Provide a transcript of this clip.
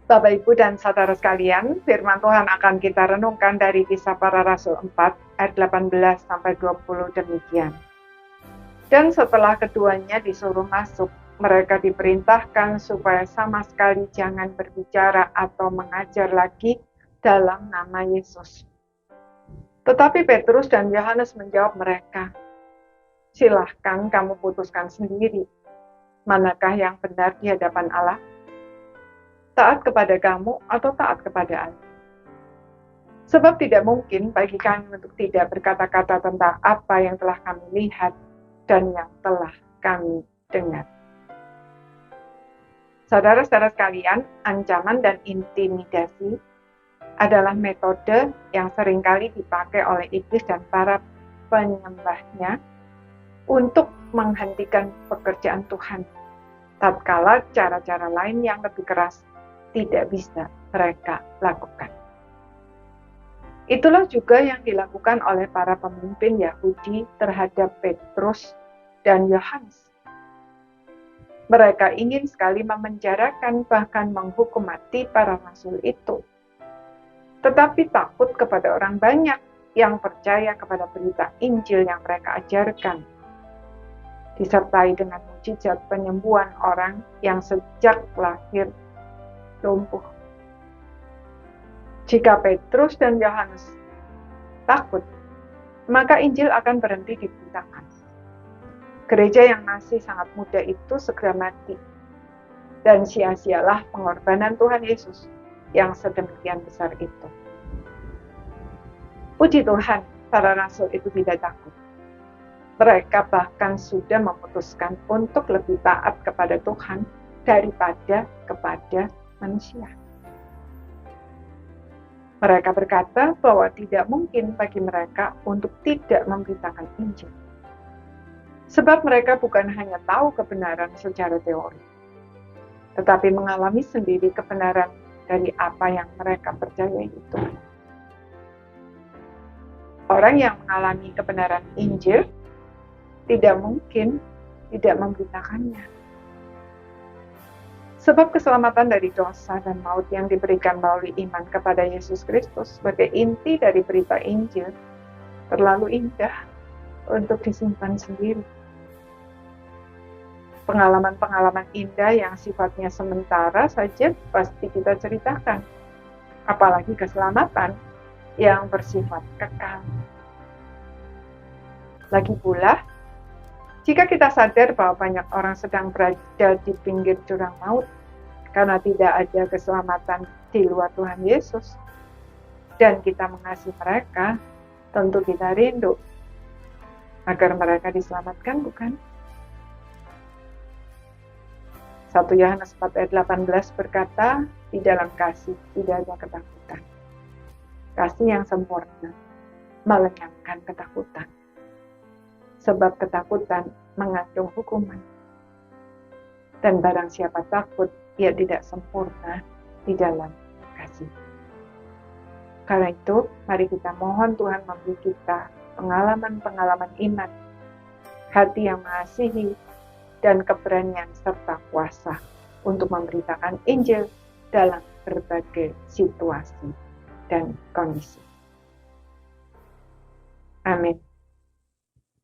Bapak, Ibu, dan saudara sekalian, firman Tuhan akan kita renungkan dari Kisah Para Rasul 4, ayat 18-20 demikian. Dan setelah keduanya disuruh masuk, mereka diperintahkan supaya sama sekali jangan berbicara atau mengajar lagi dalam nama Yesus. Tetapi Petrus dan Yohanes menjawab mereka, "Silahkan kamu putuskan sendiri, manakah yang benar di hadapan Allah? Taat kepada kamu atau taat kepada Allah? Sebab tidak mungkin bagi kami untuk tidak berkata-kata tentang apa yang telah kami lihat dan yang telah kami dengar." Saudara-saudara sekalian, ancaman dan intimidasi adalah metode yang seringkali dipakai oleh iblis dan para penyembahnya untuk menghentikan pekerjaan Tuhan, tatkala cara-cara lain yang lebih keras tidak bisa mereka lakukan. Itulah juga yang dilakukan oleh para pemimpin Yahudi terhadap Petrus dan Yohanes. Mereka ingin sekali memenjarakan bahkan menghukum mati para rasul itu. Tetapi takut kepada orang banyak yang percaya kepada berita Injil yang mereka ajarkan, disertai dengan mujizat penyembuhan orang yang sejak lahir lumpuh. Jika Petrus dan Yohanes takut, maka Injil akan berhenti diberitakan. Gereja yang masih sangat muda itu segera mati, dan sia-sialah pengorbanan Tuhan Yesus yang sedemikian besar itu. Puji Tuhan, para rasul itu tidak takut. Mereka bahkan sudah memutuskan untuk lebih taat kepada Tuhan daripada kepada manusia. Mereka berkata bahwa tidak mungkin bagi mereka untuk tidak memberitakan Injil. Sebab mereka bukan hanya tahu kebenaran secara teori, tetapi mengalami sendiri kebenaran dari apa yang mereka percaya itu. Orang yang mengalami kebenaran Injil tidak mungkin tidak memberitakannya. Sebab keselamatan dari dosa dan maut yang diberikan melalui iman kepada Yesus Kristus sebagai inti dari berita Injil terlalu indah untuk disimpan sendiri. Pengalaman-pengalaman indah yang sifatnya sementara saja pasti kita ceritakan, apalagi keselamatan yang bersifat kekal. Lagi pula, jika kita sadar bahwa banyak orang sedang berada di pinggir jurang maut karena tidak ada keselamatan di luar Tuhan Yesus, dan kita mengasihi mereka, tentu kita rindu agar mereka diselamatkan, bukan? 1 Yohanes 4 ayat 18 berkata, di dalam kasih tidak ada ketakutan. Kasih yang sempurna melenyapkan ketakutan. Sebab ketakutan mengandung hukuman. Dan barang siapa takut, ia tidak sempurna di dalam kasih. Karena itu, mari kita mohon Tuhan memberi kita pengalaman-pengalaman iman, hati yang mengasihi, dan keberanian serta kuasa untuk memberitakan Injil dalam berbagai situasi dan kondisi. Amin.